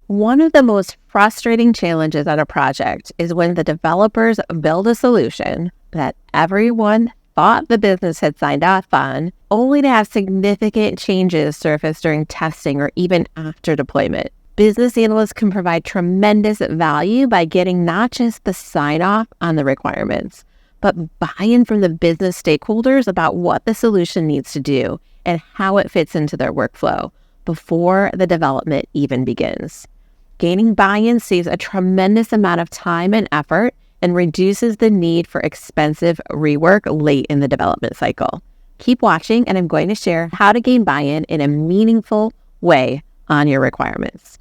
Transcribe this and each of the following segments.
One of the most frustrating challenges on a project is when the developers build a solution that everyone thought the business had signed off on, only to have significant changes surface during testing or even after deployment. Business analysts can provide tremendous value by getting not just the sign-off on the requirements, but buy-in from the business stakeholders about what the solution needs to do and how it fits into their workflow before the development even begins. Gaining buy-in saves a tremendous amount of time and effort and reduces the need for expensive rework late in the development cycle. Keep watching, and I'm going to share how to gain buy-in in a meaningful way on your requirements.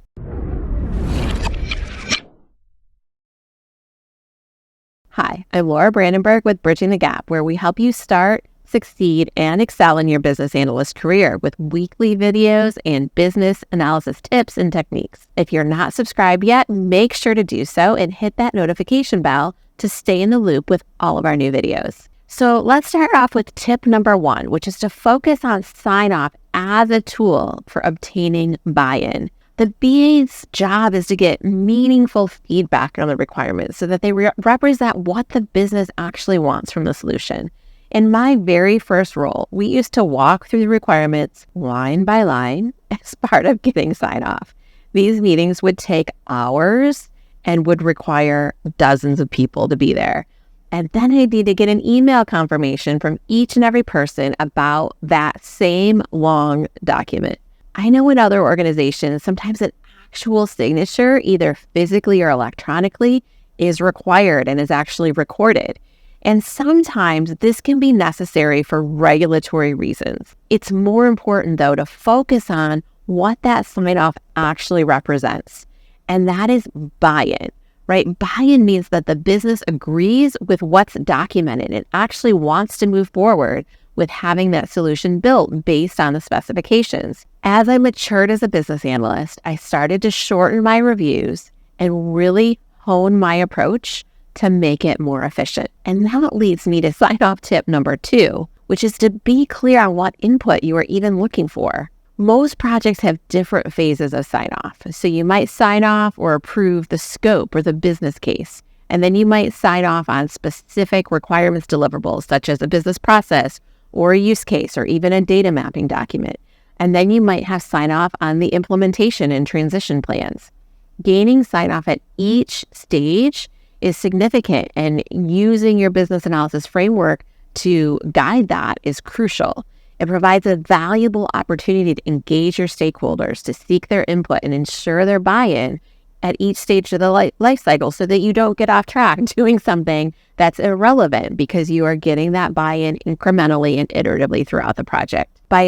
Hi, I'm Laura Brandenburg with Bridging the Gap, where we help you start, succeed, and excel in your business analyst career with weekly videos and business analysis tips and techniques. If you're not subscribed yet, make sure to do so and hit that notification bell to stay in the loop with all of our new videos. So let's start off with tip number 1, which is to focus on sign-off as a tool for obtaining buy-in. The BA's job is to get meaningful feedback on the requirements so that they represent what the business actually wants from the solution. In my very first role, we used to walk through the requirements line by line as part of getting sign-off. These meetings would take hours and would require dozens of people to be there. And then I'd need to get an email confirmation from each and every person about that same long document. I know in other organizations, sometimes an actual signature, either physically or electronically, is required and is actually recorded. And sometimes this can be necessary for regulatory reasons. It's more important, though, to focus on what that sign-off actually represents. And that is buy-in, right? Buy-in means that the business agrees with what's documented and actually wants to move forward with having that solution built based on the specifications. As I matured as a business analyst, I started to shorten my reviews and really hone my approach to make it more efficient. And that leads me to sign-off tip number 2, which is to be clear on what input you are even looking for. Most projects have different phases of sign-off. So you might sign off or approve the scope or the business case. And then you might sign off on specific requirements deliverables, such as a business process or a use case or even a data mapping document. And then you might have sign-off on the implementation and transition plans. Gaining sign-off at each stage is significant, and using your business analysis framework to guide that is crucial. It provides a valuable opportunity to engage your stakeholders, to seek their input and ensure their buy-in at each stage of the life cycle so that you don't get off track doing something that's irrelevant because you are getting that buy-in incrementally and iteratively throughout the project. By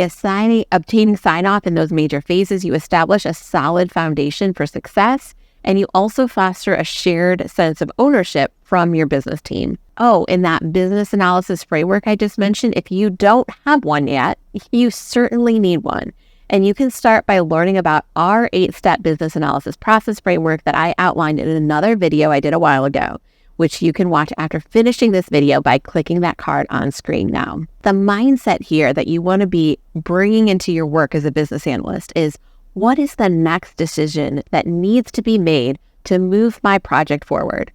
obtaining sign-off in those major phases, you establish a solid foundation for success, and you also foster a shared sense of ownership from your business team. Oh, in that business analysis framework I just mentioned, if you don't have one yet, you certainly need one. And you can start by learning about our 8-step business analysis process framework that I outlined in another video I did a while ago, which you can watch after finishing this video by clicking that card on screen now. The mindset here that you want to be bringing into your work as a business analyst is, what is the next decision that needs to be made to move my project forward?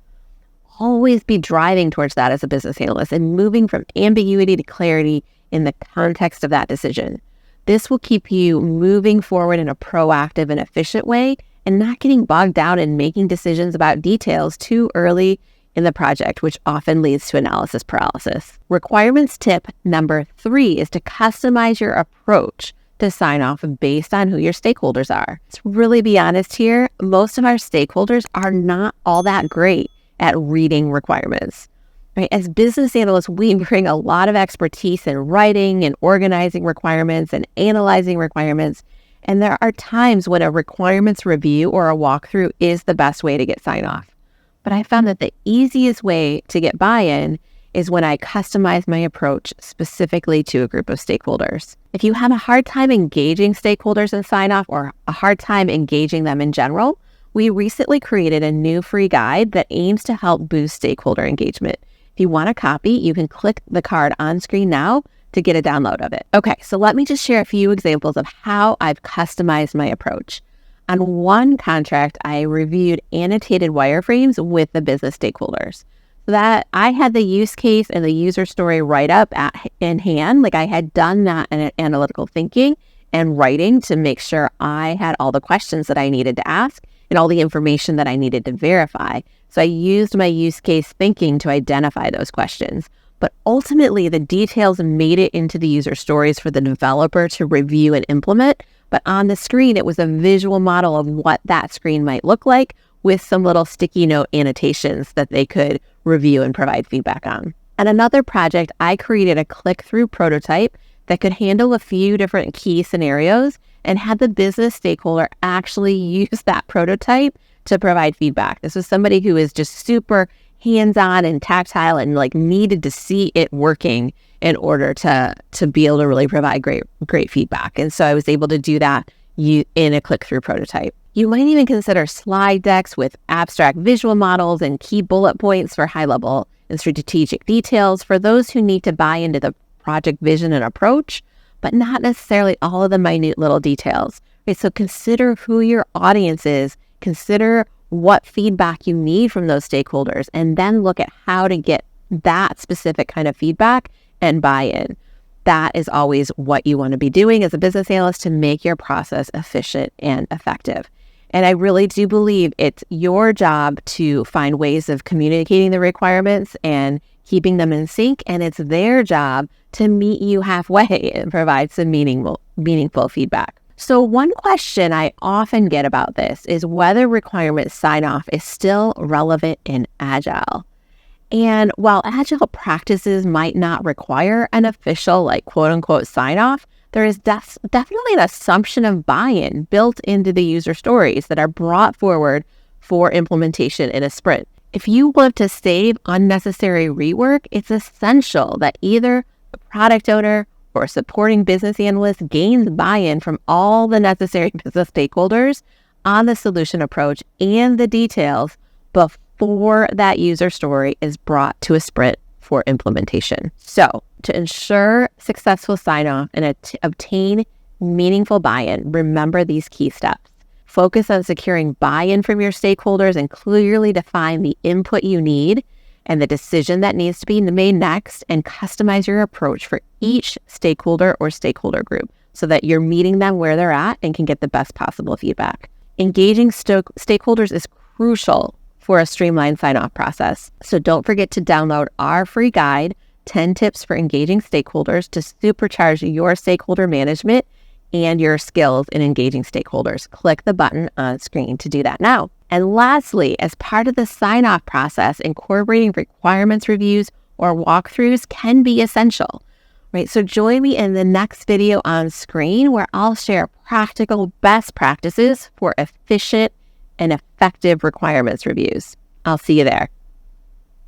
Always be driving towards that as a business analyst and moving from ambiguity to clarity in the context of that decision. This will keep you moving forward in a proactive and efficient way and not getting bogged down in making decisions about details too early in the project, which often leads to analysis paralysis. Requirements tip number 3 is to customize your approach to sign off based on who your stakeholders are. Let's really be honest here. Most of our stakeholders are not all that great at reading requirements. Right? As business analysts, we bring a lot of expertise in writing and organizing requirements and analyzing requirements. And there are times when a requirements review or a walkthrough is the best way to get sign off. But I found that the easiest way to get buy-in is when I customize my approach specifically to a group of stakeholders. If you have a hard time engaging stakeholders in sign-off or a hard time engaging them in general, we recently created a new free guide that aims to help boost stakeholder engagement. If you want a copy, you can click the card on screen now to get a download of it. Okay, so let me just share a few examples of how I've customized my approach. On one contract, I reviewed annotated wireframes with the business stakeholders. So that I had the use case and the user story right up in hand. Like I had done that in analytical thinking and writing to make sure I had all the questions that I needed to ask and all the information that I needed to verify. So I used my use case thinking to identify those questions. But ultimately, the details made it into the user stories for the developer to review and implement. But on the screen, it was a visual model of what that screen might look like with some little sticky note annotations that they could review and provide feedback on. On another project, I created a click-through prototype that could handle a few different key scenarios and had the business stakeholder actually use that prototype to provide feedback. This was somebody who is just super hands-on and tactile and like needed to see it working in order to be able to really provide great feedback. And so I was able to do that in a click-through prototype. You might even consider slide decks with abstract visual models and key bullet points for high-level and strategic details for those who need to buy into the project vision and approach, but not necessarily all of the minute little details. Okay, so consider who your audience is, consider what feedback you need from those stakeholders, and then look at how to get that specific kind of feedback and buy-in. That is always what you want to be doing as a business analyst to make your process efficient and effective. And I really do believe it's your job to find ways of communicating the requirements and keeping them in sync, and it's their job to meet you halfway and provide some meaningful feedback. So one question I often get about this is whether requirement sign-off is still relevant in Agile. And while Agile practices might not require an official, like quote-unquote sign-off, there is definitely an assumption of buy-in built into the user stories that are brought forward for implementation in a sprint. If you want to save unnecessary rework, it's essential that either the product owner or supporting business analyst gains buy-in from all the necessary business stakeholders on the solution approach and the details before that user story is brought to a sprint for implementation. So to ensure successful sign-off and obtain meaningful buy-in, remember these key steps. Focus on securing buy-in from your stakeholders and clearly define the input you need and the decision that needs to be made next, and customize your approach for each stakeholder or stakeholder group so that you're meeting them where they're at and can get the best possible feedback. Engaging stakeholders is crucial for a streamlined sign-off process. So don't forget to download our free guide, 10 tips for engaging stakeholders to supercharge your stakeholder management and your skills in engaging stakeholders. Click the button on screen to do that now. And lastly, as part of the sign-off process, incorporating requirements reviews or walkthroughs can be essential, right? So join me in the next video on screen where I'll share practical best practices for efficient and effective requirements reviews. I'll see you there.